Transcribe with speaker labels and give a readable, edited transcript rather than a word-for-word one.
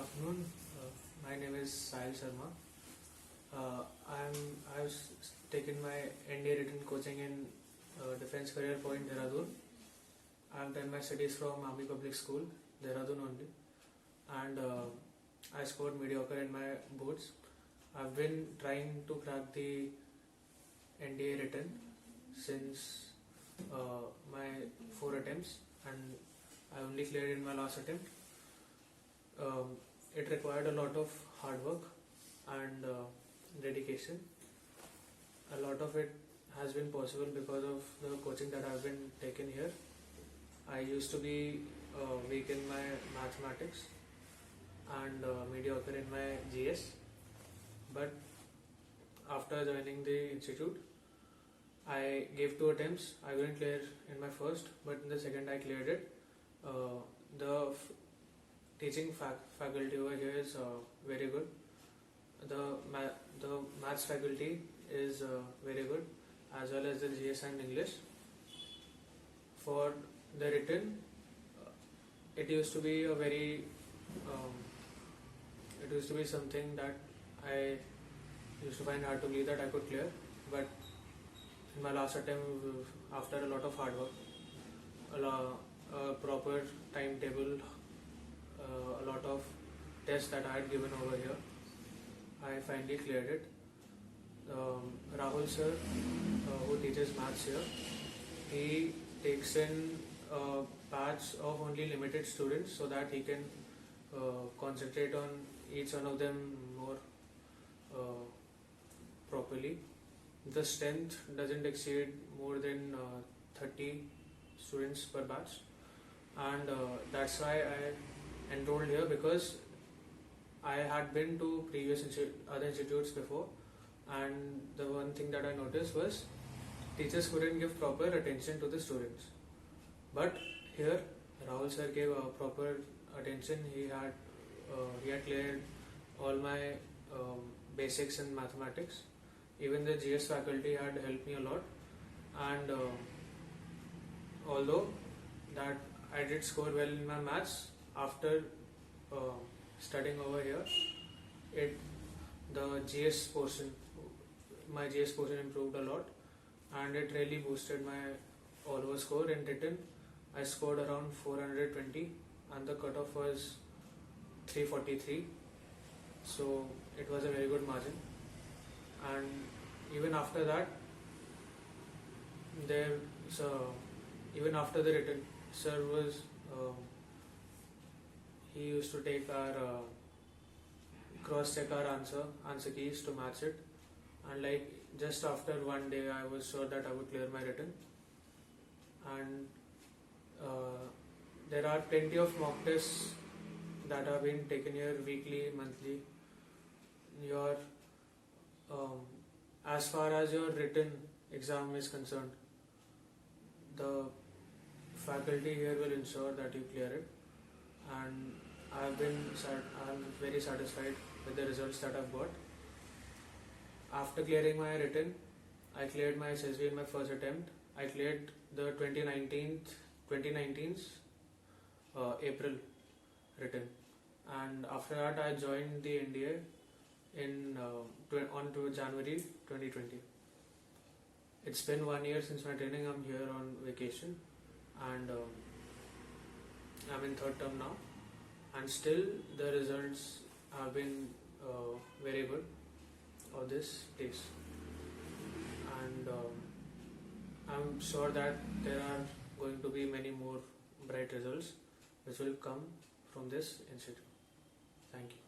Speaker 1: afternoon. My name is Sahil Sharma. I've taken my NDA written coaching in Defence Career Point, Dehradun. I've done my studies from Army Public School, Dehradun only, and I scored mediocre in my boards. I've been trying to crack the NDA written since my 4 attempts, and I only cleared in my last attempt. It required a lot of hard work and dedication. A lot of it has been possible because of the coaching that I've been taken here. I used to be weak in my mathematics and mediocre in my GS, but after joining the institute, I gave 2 attempts. I couldn't clear in my first, but in the second I cleared it. The teaching faculty over here is very good. The maths faculty is very good, as well as the GS and English. For the written, it used to be it used to be something that I used to find hard to believe that I could clear, but in my last attempt, after a lot of hard work, a proper timetable, a lot of tests that I had given over here, I finally cleared it. Rahul sir, who teaches maths here, he takes in a batch of only limited students so that he can concentrate on each one of them more properly. The strength doesn't exceed more than 30 students per batch, and that's why I enrolled here, because I had been to previous other institutes before, and the one thing that I noticed was teachers couldn't give proper attention to the students. But here, Rahul sir gave proper attention. He had cleared all my basics in mathematics. Even the GS faculty had helped me a lot, and although that I did score well in my maths after studying over here, my GS portion improved a lot, and it really boosted my all over score in written. I scored around 420, and the cutoff was 343, so it was a very good margin. And even after that, even after the written, sir was he used to take our cross-check our answer keys to match it, and like just after one day, I was sure that I would clear my written. And there are plenty of mock tests that are being taken here weekly, monthly. As far as your written exam is concerned, the faculty here will ensure that you clear it, and I'm very satisfied with the results that I've got. After clearing my written, I cleared my SSB in my first attempt. I cleared the 2019's April written, and after that I joined the NDA on to January 2020. It's been 1 year since my training. I'm here on vacation, and I'm in third term now, and still the results have been very good of this days, and I'm sure that there are going to be many more bright results which will come from this institute. Thank you.